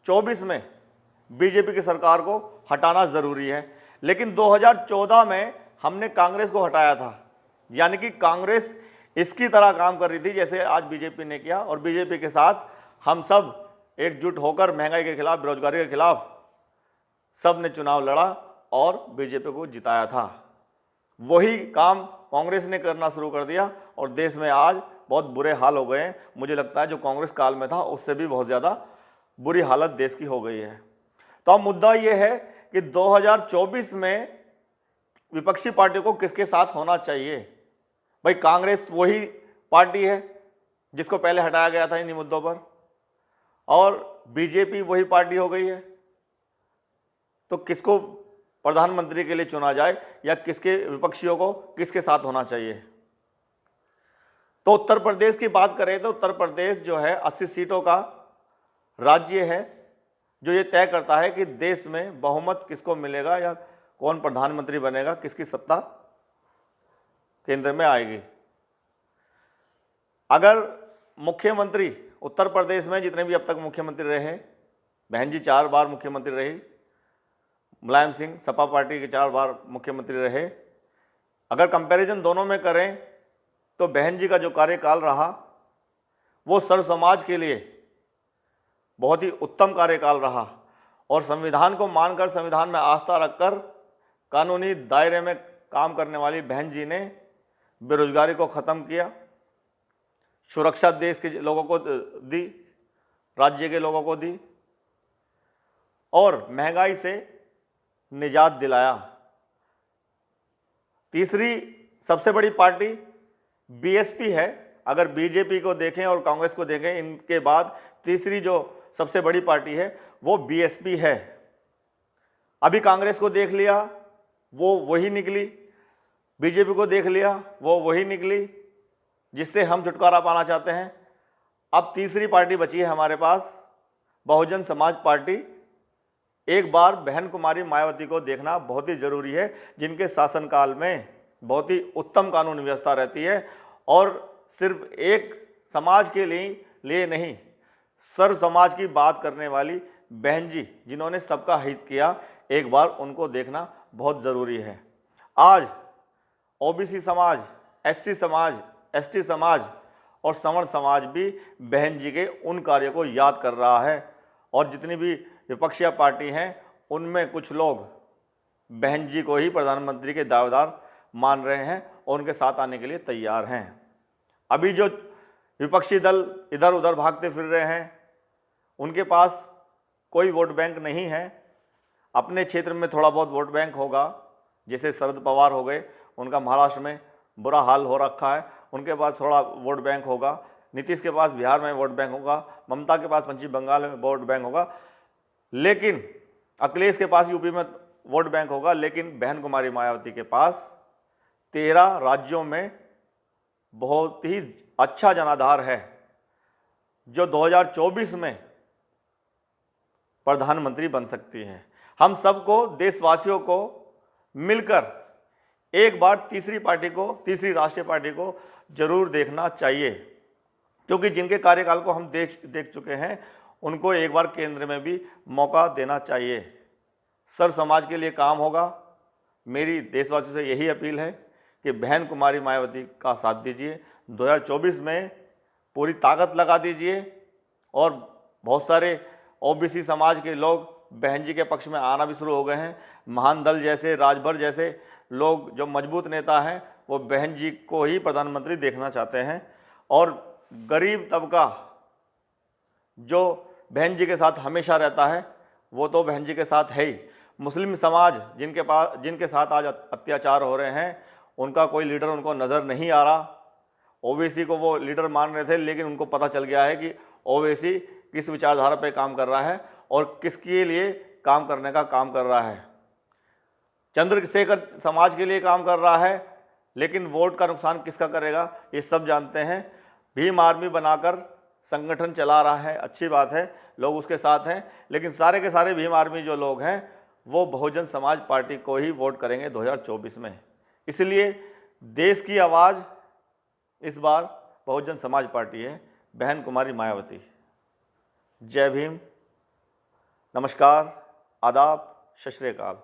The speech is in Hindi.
2024 में बीजेपी की सरकार को हटाना ज़रूरी है। लेकिन 2014 में हमने कांग्रेस को हटाया था, यानी कि कांग्रेस इसकी तरह काम कर रही थी जैसे आज बीजेपी ने किया, और बीजेपी के साथ हम सब एकजुट होकर महंगाई के खिलाफ, बेरोजगारी के खिलाफ सब ने चुनाव लड़ा और बीजेपी को जिताया था। वही काम कांग्रेस ने करना शुरू कर दिया और देश में आज बहुत बुरे हाल हो गए हैं। मुझे लगता है जो कांग्रेस काल में था उससे भी बहुत ज़्यादा बुरी हालत देश की हो गई है। तो अब मुद्दा ये है कि 2024 में विपक्षी पार्टी को किसके साथ होना चाहिए। भाई कांग्रेस वही पार्टी है जिसको पहले हटाया गया था इन्हीं मुद्दों पर, और बीजेपी वही पार्टी हो गई है। तो किसको प्रधानमंत्री के लिए चुना जाए या किसके विपक्षियों को किसके साथ होना चाहिए। तो उत्तर प्रदेश की बात करें तो उत्तर प्रदेश जो है 80 सीटों का राज्य है जो ये तय करता है कि देश में बहुमत किसको मिलेगा या कौन प्रधानमंत्री बनेगा, किसकी सत्ता केंद्र में आएगी। अगर मुख्यमंत्री उत्तर प्रदेश में जितने भी अब तक मुख्यमंत्री रहे, बहन जी 4 बार मुख्यमंत्री रही, मुलायम सिंह सपा पार्टी के 4 बार मुख्यमंत्री रहे, अगर कंपैरिजन दोनों में करें तो बहन जी का जो कार्यकाल रहा वो सर्व समाज के लिए बहुत ही उत्तम कार्यकाल रहा, और संविधान को मानकर, संविधान में आस्था रखकर कानूनी दायरे में काम करने वाली बहन जी ने बेरोजगारी को ख़त्म किया, सुरक्षा देश के लोगों को दी, राज्य के लोगों को दी, और महंगाई से निजात दिलाया। तीसरी सबसे बड़ी पार्टी बीएसपी है। अगर बीजेपी को देखें और कांग्रेस को देखें, इनके बाद तीसरी जो सबसे बड़ी पार्टी है वो बीएसपी है। अभी कांग्रेस को देख लिया वो वही निकली, बीजेपी को देख लिया वो वही निकली जिससे हम छुटकारा पाना चाहते हैं। अब तीसरी पार्टी बची है हमारे पास, बहुजन समाज पार्टी। एक बार बहन कुमारी मायावती को देखना बहुत ही ज़रूरी है, जिनके शासनकाल में बहुत ही उत्तम कानून व्यवस्था रहती है, और सिर्फ एक समाज के लिए नहीं, सर्व समाज की बात करने वाली बहन जी जिन्होंने सबका हित किया, एक बार उनको देखना बहुत ज़रूरी है। आज ओबीसी समाज, एससी समाज, एसटी समाज और सवर्ण समाज भी बहन जी के उन कार्यों को याद कर रहा है, और जितनी भी विपक्षी पार्टी हैं उनमें कुछ लोग बहन जी को ही प्रधानमंत्री के दावेदार मान रहे हैं और उनके साथ आने के लिए तैयार हैं। अभी जो विपक्षी दल इधर उधर भागते फिर रहे हैं, उनके पास कोई वोट बैंक नहीं है। अपने क्षेत्र में थोड़ा बहुत वोट बैंक होगा, जैसे शरद पवार हो गए, उनका महाराष्ट्र में बुरा हाल हो रखा है, उनके पास थोड़ा वोट बैंक होगा। नीतीश के पास बिहार में वोट बैंक होगा, ममता के पास पश्चिम बंगाल में वोट बैंक होगा, लेकिन अखिलेश के पास यूपी में वोट बैंक होगा। लेकिन बहन कुमारी मायावती के पास 13 राज्यों में बहुत ही अच्छा जनाधार है, जो 2024 में प्रधानमंत्री बन सकती हैं। हम सबको, देशवासियों को मिलकर एक बार तीसरी पार्टी को, तीसरी राष्ट्रीय पार्टी को जरूर देखना चाहिए, क्योंकि जिनके कार्यकाल को हम देख चुके हैं उनको एक बार केंद्र में भी मौका देना चाहिए। सर्व समाज के लिए काम होगा। मेरी देशवासियों से यही अपील है कि बहन कुमारी मायावती का साथ दीजिए, 2024 में पूरी ताकत लगा दीजिए, और बहुत सारे ओबीसी समाज के लोग बहन जी के पक्ष में आना भी शुरू हो गए हैं। महान दल जैसे, राजभर जैसे लोग, जो मजबूत नेता हैं, वो बहन जी को ही प्रधानमंत्री देखना चाहते हैं, और गरीब तबका जो बहन जी के साथ हमेशा रहता है वो तो बहन जी के साथ है ही। मुस्लिम समाज जिनके साथ आज अत्याचार हो रहे हैं, उनका कोई लीडर उनको नज़र नहीं आ रहा। ओवैसी को वो लीडर मान रहे थे, लेकिन उनको पता चल गया है कि ओवैसी किस विचारधारा पे काम कर रहा है और किसके लिए काम करने का काम कर रहा है। चंद्रशेखर समाज के लिए काम कर रहा है, लेकिन वोट का नुकसान किसका करेगा ये सब जानते हैं। भीम आर्मी बनाकर संगठन चला रहा है, अच्छी बात है, लोग उसके साथ हैं, लेकिन सारे के सारे भीम आर्मी जो लोग हैं वो बहुजन समाज पार्टी को ही वोट करेंगे 2024 में। इसलिए देश की आवाज़ इस बार बहुजन समाज पार्टी है, बहन कुमारी मायावती। जय भीम, नमस्कार, आदाब, सत श्री अकाल।